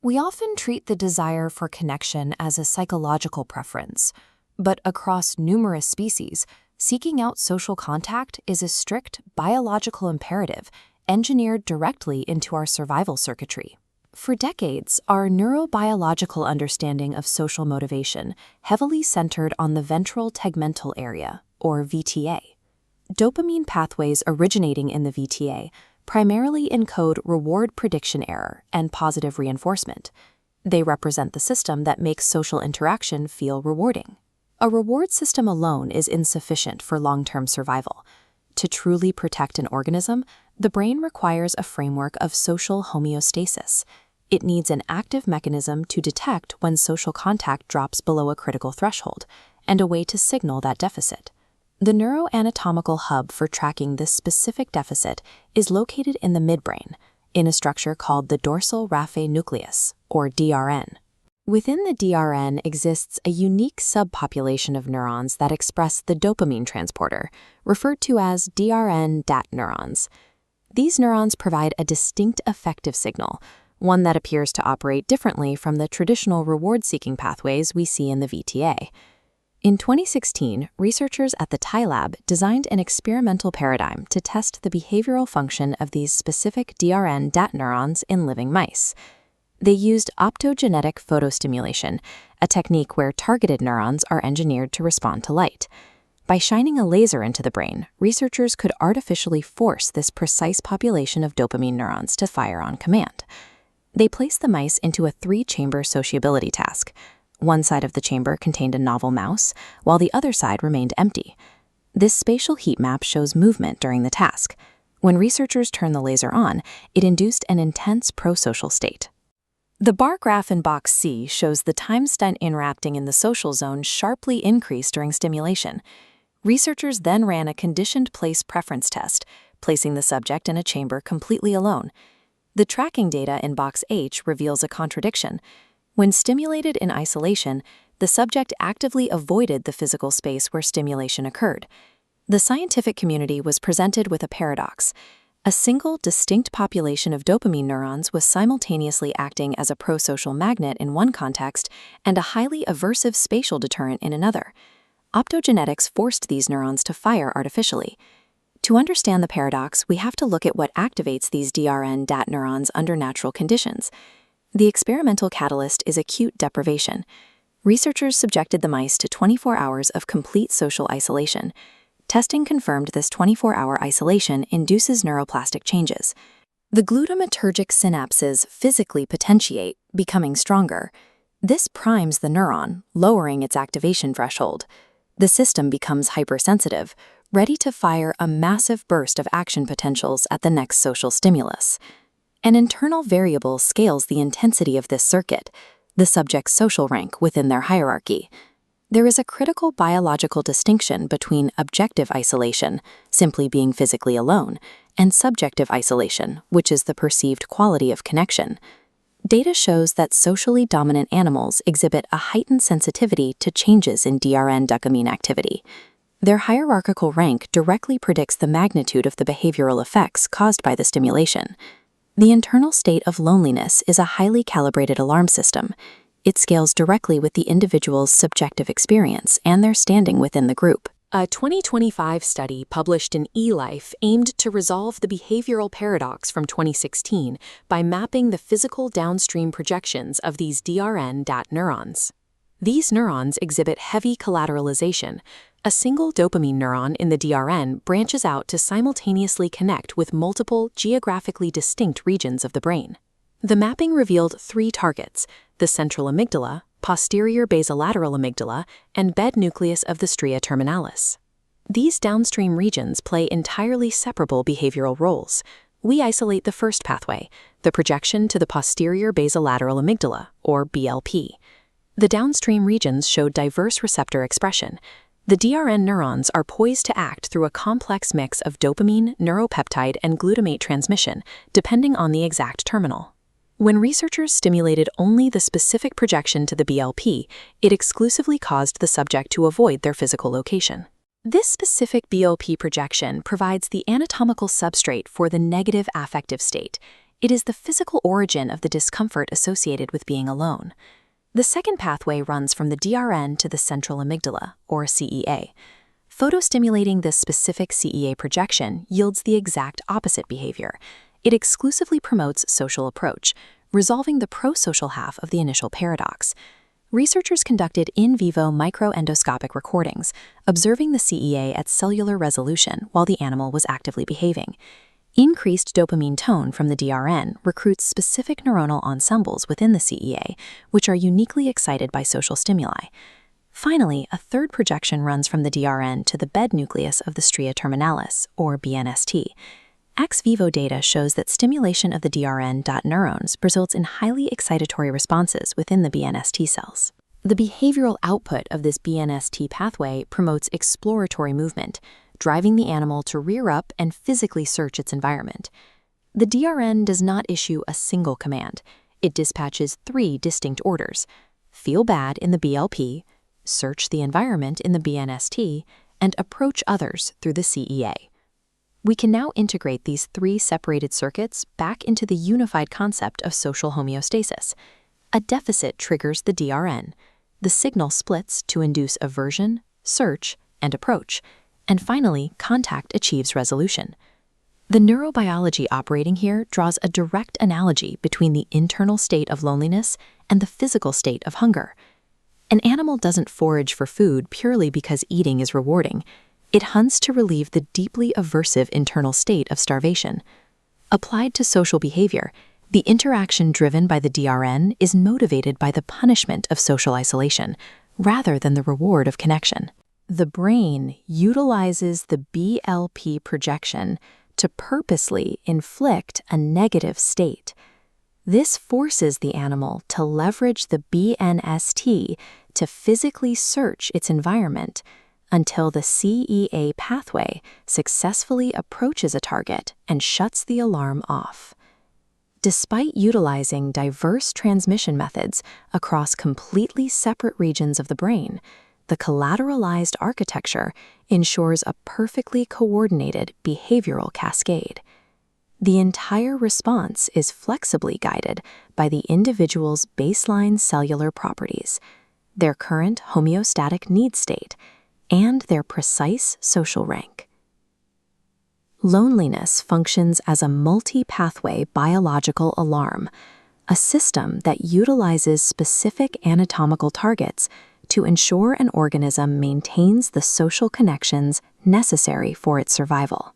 We often treat the desire for connection as a psychological preference, but across numerous species, seeking out social contact is a strict biological imperative engineered directly into our survival circuitry. For decades, our neurobiological understanding of social motivation heavily centered on the ventral tegmental area, or VTA. Dopamine pathways originating in the VTA primarily encode reward prediction error and positive reinforcement. They represent the system that makes social interaction feel rewarding. A reward system alone is insufficient for long-term survival. To truly protect an organism, the brain requires a framework of social homeostasis. It needs an active mechanism to detect when social contact drops below a critical threshold, and a way to signal that deficit. The neuroanatomical hub for tracking this specific deficit is located in the midbrain, in a structure called the dorsal raphe nucleus, or DRN. Within the DRN exists a unique subpopulation of neurons that express the dopamine transporter, referred to as DRN DAT neurons. These neurons provide a distinct affective signal, one that appears to operate differently from the traditional reward-seeking pathways we see in the VTA. In 2016, researchers at the Thai lab designed an experimental paradigm to test the behavioral function of these specific DRN DAT neurons in living mice. They used optogenetic photostimulation, a technique where targeted neurons are engineered to respond to light. By shining a laser into the brain, researchers could artificially force this precise population of dopamine neurons to fire on command. They placed the mice into a 3-chamber sociability task. One side of the chamber contained a novel mouse, while the other side remained empty. This spatial heat map shows movement during the task. When researchers turned the laser on, it induced an intense prosocial state. The bar graph in box C shows the time spent interacting in the social zone sharply increased during stimulation. Researchers then ran a conditioned place preference test, placing the subject in a chamber completely alone. The tracking data in box H reveals a contradiction. When stimulated in isolation, the subject actively avoided the physical space where stimulation occurred. The scientific community was presented with a paradox. A single, distinct population of dopamine neurons was simultaneously acting as a prosocial magnet in one context and a highly aversive spatial deterrent in another. Optogenetics forced these neurons to fire artificially. To understand the paradox, we have to look at what activates these DRN DAT neurons under natural conditions. The experimental catalyst is acute deprivation. Researchers subjected the mice to 24 hours of complete social isolation. Testing confirmed this 24-hour isolation induces neuroplastic changes. The glutamatergic synapses physically potentiate, becoming stronger. This primes the neuron, lowering its activation threshold. The system becomes hypersensitive, ready to fire a massive burst of action potentials at the next social stimulus. An internal variable scales the intensity of this circuit, the subject's social rank within their hierarchy. There is a critical biological distinction between objective isolation, simply being physically alone, and subjective isolation, which is the perceived quality of connection. Data shows that socially dominant animals exhibit a heightened sensitivity to changes in DRN dopamine activity. Their hierarchical rank directly predicts the magnitude of the behavioral effects caused by the stimulation. The internal state of loneliness is a highly calibrated alarm system. It scales directly with the individual's subjective experience and their standing within the group. A 2025 study published in eLife aimed to resolve the behavioral paradox from 2016 by mapping the physical downstream projections of these DRN DAT neurons. These neurons exhibit heavy collateralization. A single dopamine neuron in the DRN branches out to simultaneously connect with multiple geographically distinct regions of the brain. The mapping revealed 3 targets: the central amygdala, posterior basolateral amygdala, and bed nucleus of the stria terminalis. These downstream regions play entirely separable behavioral roles. We isolate the first pathway, the projection to the posterior basolateral amygdala, or BLP. The downstream regions showed diverse receptor expression. The DRN neurons are poised to act through a complex mix of dopamine, neuropeptide, and glutamate transmission, depending on the exact terminal. When researchers stimulated only the specific projection to the BLP, it exclusively caused the subject to avoid their physical location. This specific BLP projection provides the anatomical substrate for the negative affective state. It is the physical origin of the discomfort associated with being alone. The second pathway runs from the DRN to the central amygdala, or CEA. Photostimulating this specific CEA projection yields the exact opposite behavior. It exclusively promotes social approach, resolving the prosocial half of the initial paradox. Researchers conducted in vivo microendoscopic recordings, observing the CEA at cellular resolution while the animal was actively behaving. Increased dopamine tone from the DRN recruits specific neuronal ensembles within the CEA, which are uniquely excited by social stimuli. Finally, a third projection runs from the DRN to the bed nucleus of the stria terminalis, or BNST. Ex vivo data shows that stimulation of the DRN neurons results in highly excitatory responses within the BNST cells. The behavioral output of this BNST pathway promotes exploratory movement, driving the animal to rear up and physically search its environment. The DRN does not issue a single command. It dispatches 3 distinct orders: feel bad in the BLP, search the environment in the BNST, and approach others through the CEA. We can now integrate these 3 separated circuits back into the unified concept of social homeostasis. A deficit triggers the DRN. The signal splits to induce aversion, search, and approach. And finally, contact achieves resolution. The neurobiology operating here draws a direct analogy between the internal state of loneliness and the physical state of hunger. An animal doesn't forage for food purely because eating is rewarding. It hunts to relieve the deeply aversive internal state of starvation. Applied to social behavior, the interaction driven by the DRN is motivated by the punishment of social isolation, rather than the reward of connection. The brain utilizes the BLP projection to purposely inflict a negative state. This forces the animal to leverage the BNST to physically search its environment until the CEA pathway successfully approaches a target and shuts the alarm off. Despite utilizing diverse transmission methods across completely separate regions of the brain, the collateralized architecture ensures a perfectly coordinated behavioral cascade. The entire response is flexibly guided by the individual's baseline cellular properties, their current homeostatic need state, and their precise social rank. Loneliness functions as a multi-pathway biological alarm, a system that utilizes specific anatomical targets to ensure an organism maintains the social connections necessary for its survival.